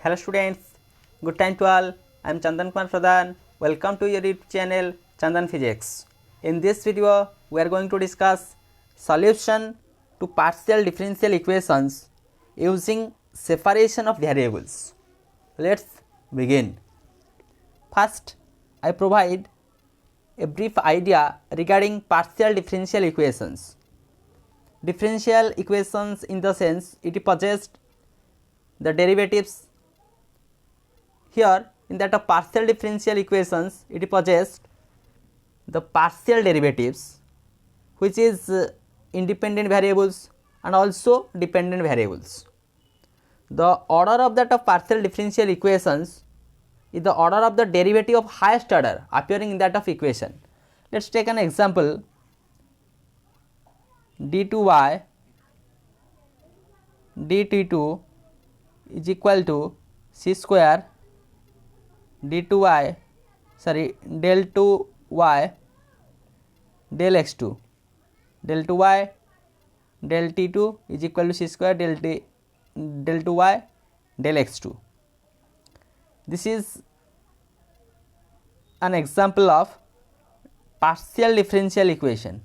Hello students, good time to all. I am Chandan Kumar Pradhan. Welcome to your YouTube channel Chandan Physics. In this video, we are going to discuss solution to partial differential equations using separation of variables. Let's begin. First, I provide a brief idea regarding partial differential equations. Differential equations in the sense it possesses the derivatives. Here in that of partial differential equations it possesses the partial derivatives which is independent variables and also dependent variables. The order of that of partial differential equations is the order of the derivative of highest order appearing in that of equation. Let us take an example. d2y dt2 is equal to c square d2y del 2y del x2 del 2y del t2 is equal to c square del 2y del x2. This is an example of partial differential equation.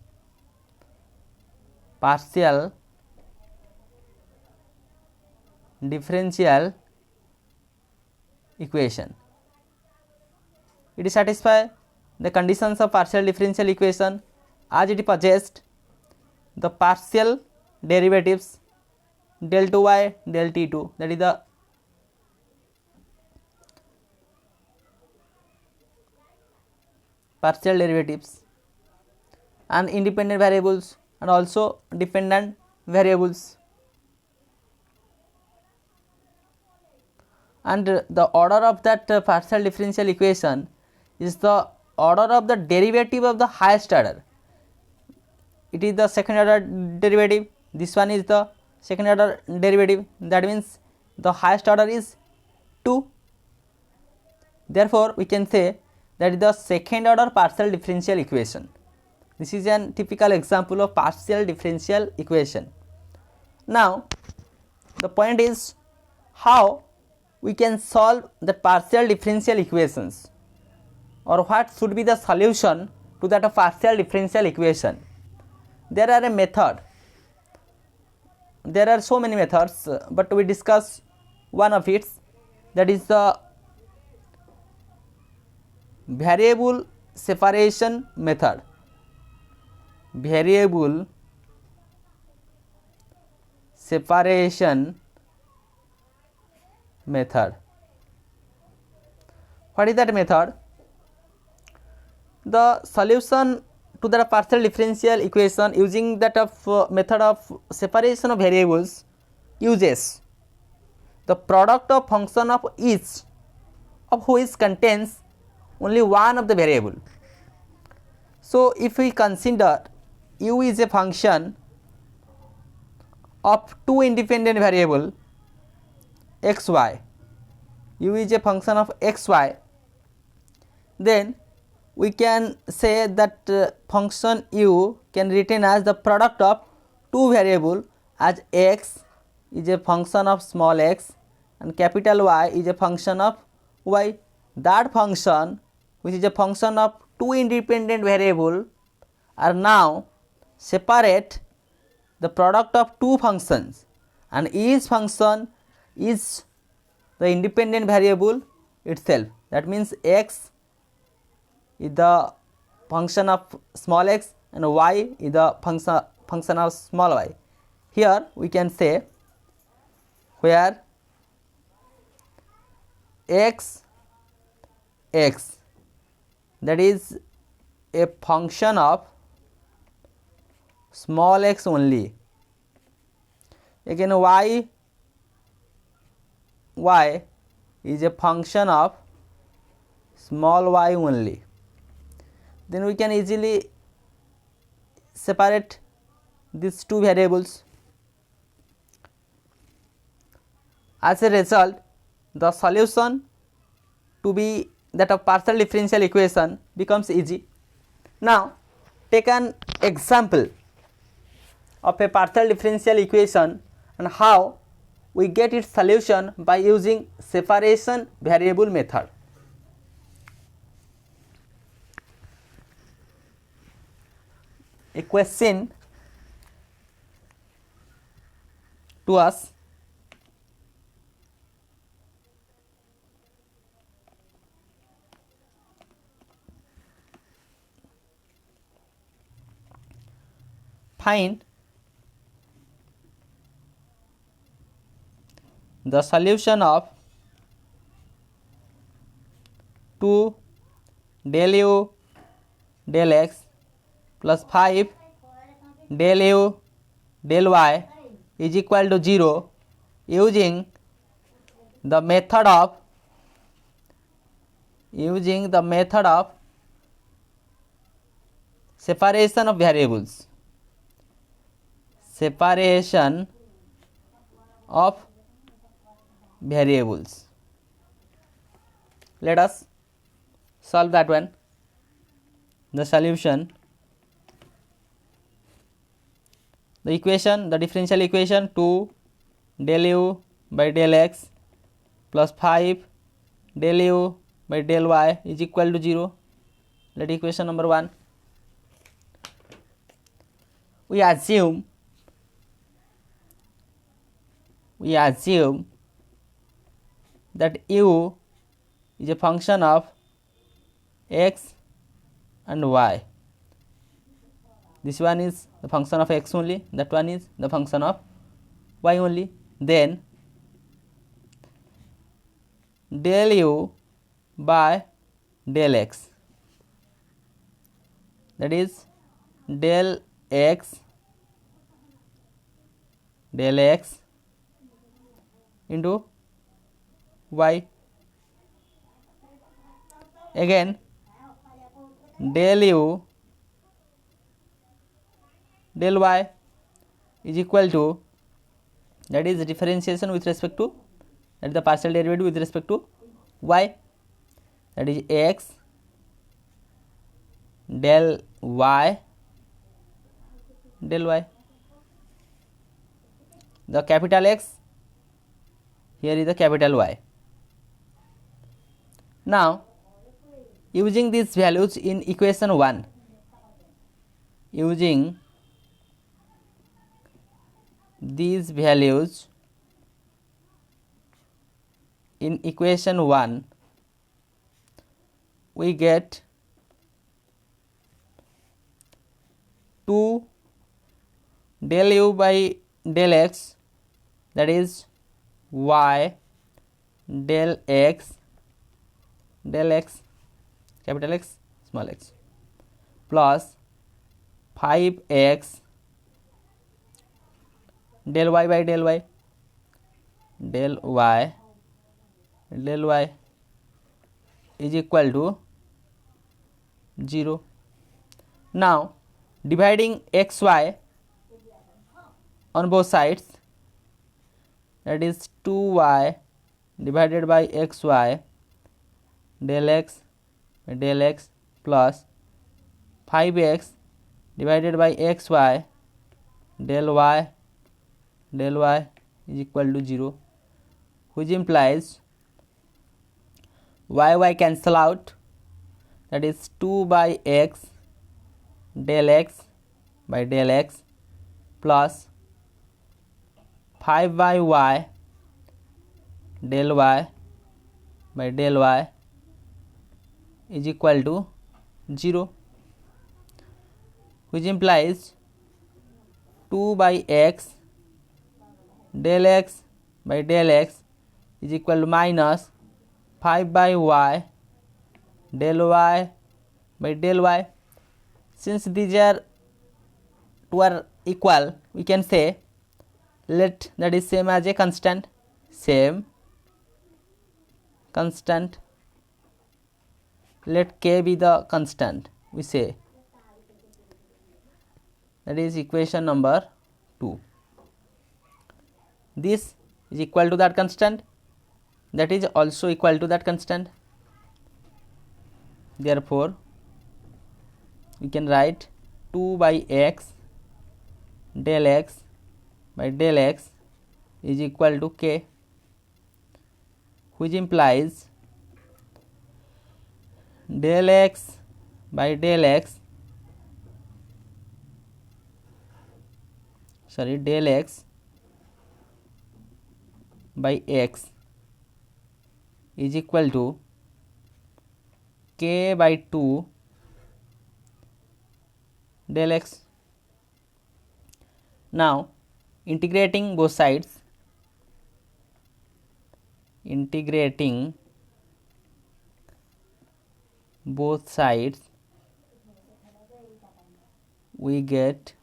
Partial differential equation. It is satisfy the conditions of partial differential equation as it possessed the partial derivatives del 2y del t2, that is the partial derivatives, and independent variables and also dependent variables, and the order of that partial differential equation is the order of the derivative of the highest order. It is the second order derivative, this one is the second order derivative, that means the highest order is 2. Therefore, we can say that is the second order partial differential equation. This is a typical example of partial differential equation. Now, the point is how we can solve the partial differential equations, or what should be the solution to that of partial differential equation. There are a method. There are so many methods, but we discuss one of it, that is the variable separation method. Variable separation method. What is that method? The solution to the partial differential equation using that of method of separation of variables uses the product of function of each of which contains only one of the variable. So, if we consider u is a function of two independent variable xy, u is a function of xy, then we can say that function u can written as the product of two variable as x is a function of small x and capital Y is a function of y. That function which is a function of two independent variable are now separate the product of two functions, and each function is the independent variable itself. That means x is the function of small x and y is the function of small y. Here we can say where x that is a function of small x only, again y is a function of small y only. Then we can easily separate these two variables. As a result, the solution to be that of partial differential equation becomes easy. Now, take an example of a partial differential equation and how we get its solution by using separation variable method. A question to us: find the solution of 2 del u del x plus 5 del u del y is equal to 0 using the method of separation of variables. Separation of variables. Let us solve that one. The solution, the equation, the differential equation 2 del u by del x plus 5 del u by del y is equal to 0. Let equation number 1. We assume that u is a function of x and y. This one is the function of x only, that one is the function of y only. Then del u by del x, that is del x into y. Again del u del y is equal to, that is differentiation with respect to, that is the partial derivative with respect to y, that is x del y del y. The capital X, here is the capital Y. Now using these values in equation 1, using these values in equation 1, we get 2 del u by del x, that is y del x capital X small x, plus 5x del y by del y is equal to 0. Now dividing xy on both sides, that is 2y divided by xy del x plus 5x divided by xy del y is equal to 0, which implies y cancel out, that is 2 by x del x by del x plus 5 by y del y by del y is equal to 0, which implies 2 by x del x by del x is equal to minus 5 by y del y by del y. Since these two are equal, we can say let that is same as a constant, let k be the constant, we say, that is equation number 2. This is equal to that constant, that is also equal to that constant. Therefore we can write 2 by x del x by del x is equal to k, which implies del x by del x, del x by x is equal to k by 2 del x. Now integrating both sides, we get,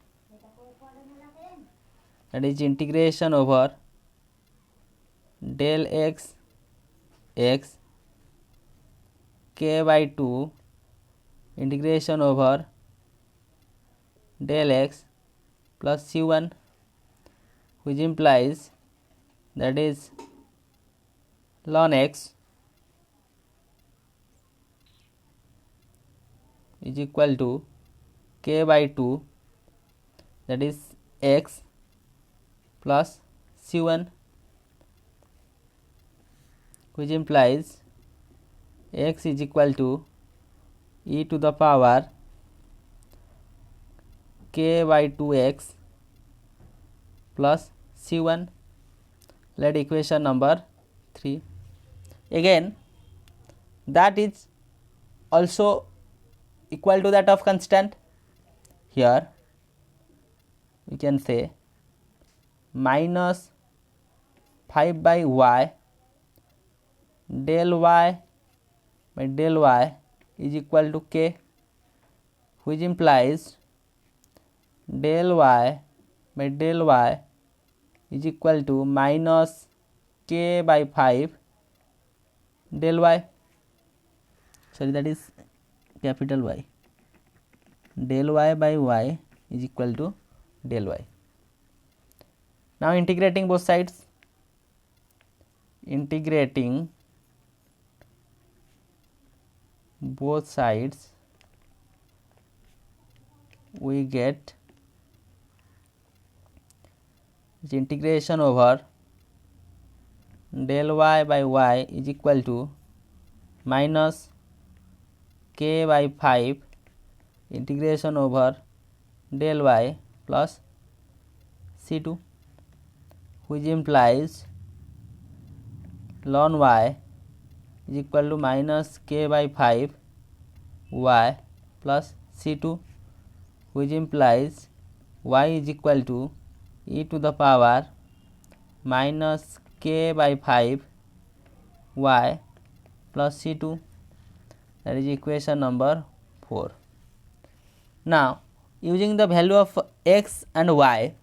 that is integration over del x x k by 2 integration over del x plus c1, which implies, that is ln x is equal to k by 2, that is x plus c1, which implies x is equal to e to the power k by 2x plus c1. Let equation number 3. Again, that is also equal to that of constant. Here we can say minus 5 by y del y by del y is equal to k, which implies del y by del y is equal to minus k by 5 del y, that is capital Y, del y by y is equal to del y. Now integrating both sides, we get the integration over del y by y is equal to minus k by 5 integration over del y plus c2, which implies ln y is equal to minus k by 5 y plus c2, which implies y is equal to e to the power minus k by 5 y plus c2, that is equation number 4. Now using the value of x and y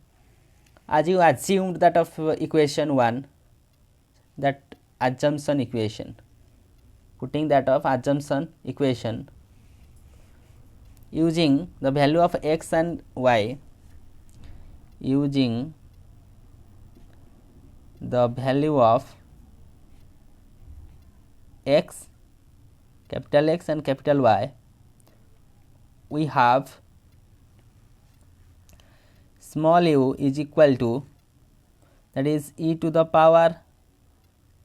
as you assumed that of equation 1, that assumption equation, putting that of assumption equation, using the value of x and y, using the value of x, capital X and capital Y, we have small u is equal to, that is e to the power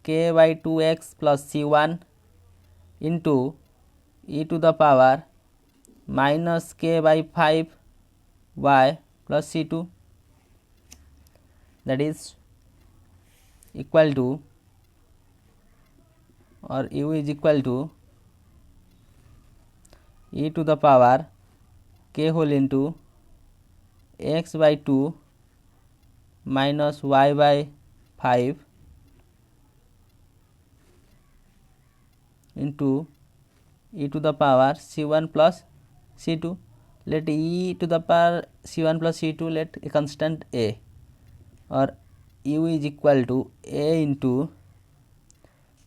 k by 2x plus c1 into e to the power minus k by 5 y plus c2, that is equal to, or u is equal to e to the power k whole into x by 2 minus y by 5 into e to the power c1 plus c2. Let e to the power c1 plus c2 let a constant a, or u is equal to a into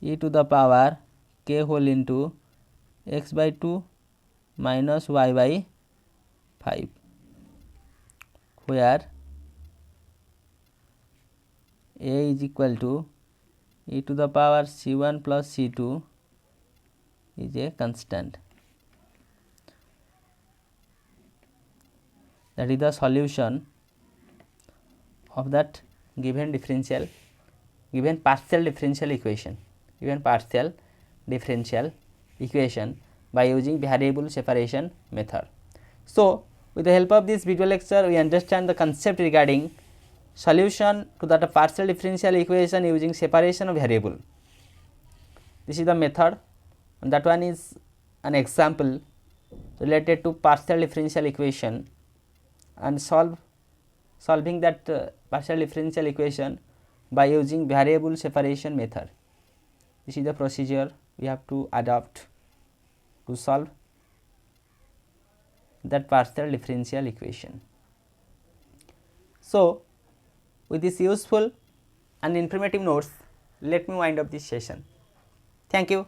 e to the power k whole into x by 2 minus y by 5, where a is equal to e to the power c1 plus c2 is a constant. That is the solution of that given partial differential equation by using variable separation method. So, with the help of this video lecture, we understand the concept regarding solution to that partial differential equation using separation of variable. This is the method, and that one is an example related to partial differential equation, and solving that partial differential equation by using variable separation method. This is the procedure we have to adopt to solve that partial differential equation. So, with this useful and informative notes, let me wind up this session. Thank you.